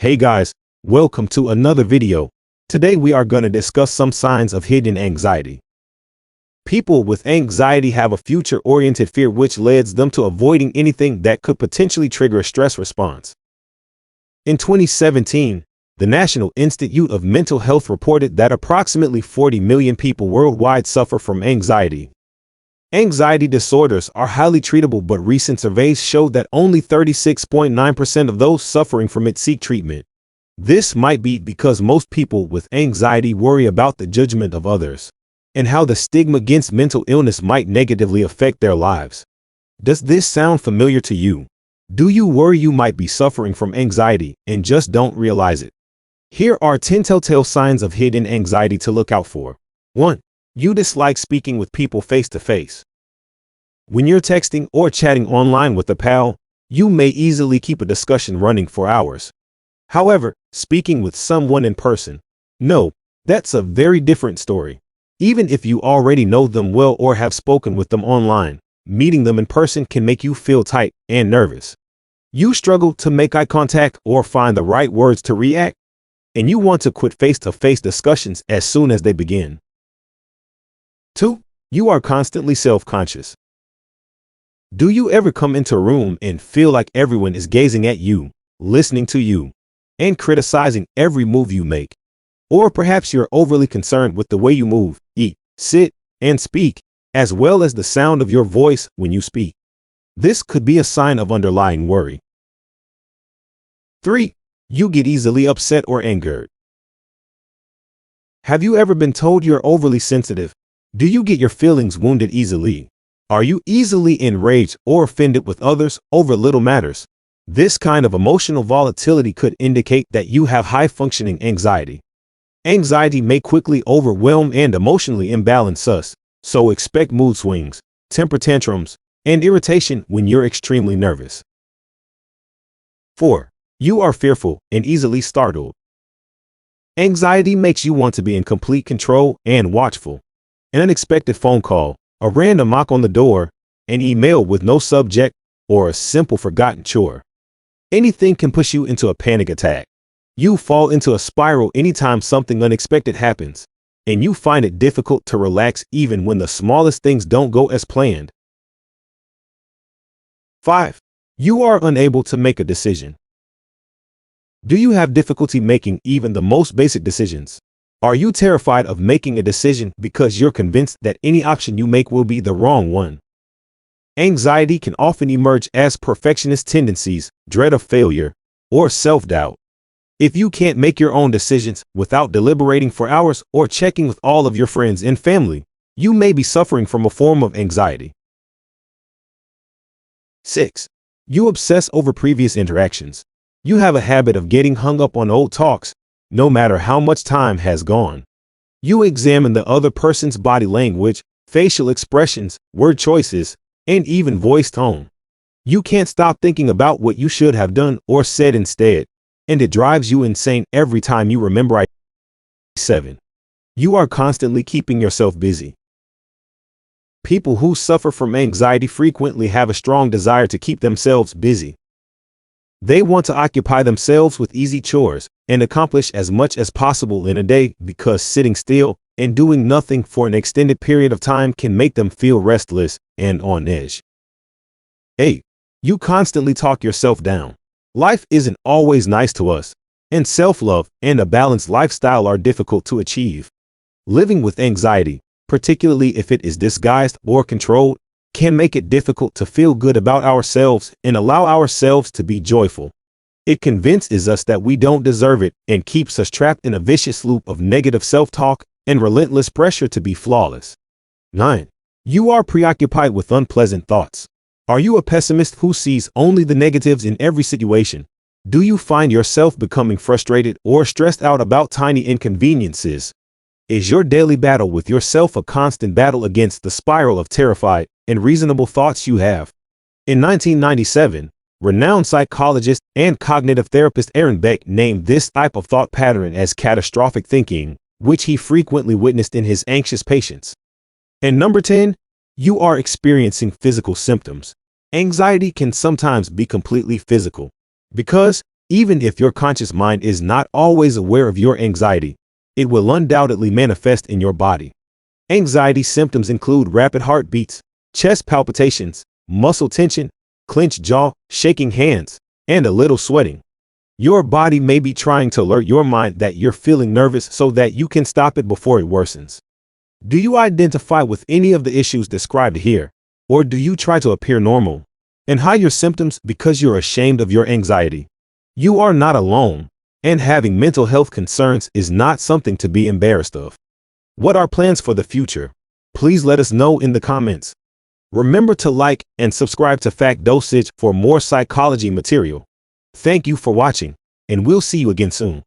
Hey guys, welcome to another video. Today we are going to discuss some signs of hidden anxiety. People with anxiety have a future-oriented fear which leads them to avoiding anything that could potentially trigger a stress response. In 2017, the National Institute of Mental Health reported that approximately 40 million people worldwide suffer from anxiety. Anxiety disorders are highly treatable, but recent surveys show that only 36.9% of those suffering from it seek treatment. This might be because most people with anxiety worry about the judgment of others and how the stigma against mental illness might negatively affect their lives. Does this sound familiar to you? Do you worry you might be suffering from anxiety and just don't realize it? Here are 10 telltale signs of hidden anxiety to look out for. 1. You dislike speaking with people face to face. When you're texting or chatting online with a pal, you may easily keep a discussion running for hours. However, speaking with someone in person, no, that's a very different story. Even if you already know them well or have spoken with them online, meeting them in person can make you feel tight and nervous. You struggle to make eye contact or find the right words to react, and you want to quit face-to-face discussions as soon as they begin. 2. You are constantly self-conscious. Do you ever come into a room and feel like everyone is gazing at you, listening to you, and criticizing every move you make? Or perhaps you're overly concerned with the way you move, eat, sit, and speak, as well as the sound of your voice when you speak. This could be a sign of underlying worry. 3. You get easily upset or angered. Have you ever been told you're overly sensitive? Do you get your feelings wounded easily? Are you easily enraged or offended with others over little matters? This kind of emotional volatility could indicate that you have high-functioning anxiety. Anxiety may quickly overwhelm and emotionally imbalance us, so expect mood swings, temper tantrums, and irritation when you're extremely nervous. 4. You are fearful and easily startled. Anxiety makes you want to be in complete control and watchful. An unexpected phone call, a random knock on the door, an email with no subject, or a simple forgotten chore. Anything can push you into a panic attack. You fall into a spiral anytime something unexpected happens, and you find it difficult to relax even when the smallest things don't go as planned. 5. You are unable to make a decision. Do you have difficulty making even the most basic decisions? Are you terrified of making a decision because you're convinced that any option you make will be the wrong one? Anxiety can often emerge as perfectionist tendencies, dread of failure, or self-doubt. If you can't make your own decisions without deliberating for hours or checking with all of your friends and family, you may be suffering from a form of anxiety. 6. You obsess over previous interactions. You have a habit of getting hung up on old talks, no matter how much time has gone. You examine the other person's body language, facial expressions, word choices, and even voice tone. You can't stop thinking about what you should have done or said instead, and it drives you insane every time you remember. 7. You are constantly keeping yourself busy. People who suffer from anxiety frequently have a strong desire to keep themselves busy. They want to occupy themselves with easy chores and accomplish as much as possible in a day because sitting still and doing nothing for an extended period of time can make them feel restless and on edge. 8. You constantly talk yourself down. Life isn't always nice to us, and self-love and a balanced lifestyle are difficult to achieve. Living with anxiety, particularly if it is disguised or controlled, can make it difficult to feel good about ourselves and allow ourselves to be joyful. It convinces us that we don't deserve it and keeps us trapped in a vicious loop of negative self-talk and relentless pressure to be flawless. 9. You are preoccupied with unpleasant thoughts. Are you a pessimist who sees only the negatives in every situation? Do you find yourself becoming frustrated or stressed out about tiny inconveniences? Is your daily battle with yourself a constant battle against the spiral of terrified and reasonable thoughts you have? In 1997, renowned psychologist and cognitive therapist Aaron Beck named this type of thought pattern as catastrophic thinking, which he frequently witnessed in his anxious patients. And number 10, you are experiencing physical symptoms. Anxiety can sometimes be completely physical. Because Even if your conscious mind is not always aware of your anxiety, it will undoubtedly manifest in your body. Anxiety symptoms include rapid heartbeats, chest palpitations, muscle tension, clenched jaw, shaking hands, and a little sweating. Your body may be trying to alert your mind that you're feeling nervous so that you can stop it before it worsens. Do you identify with any of the issues described here, or do you try to appear normal and hide your symptoms because you're ashamed of your anxiety? You are not alone, and having mental health concerns is not something to be embarrassed of. What are plans for the future? Please let us know in the comments. Remember to like and subscribe to Fact Dosage for more psychology material. Thank you for watching, and we'll see you again soon.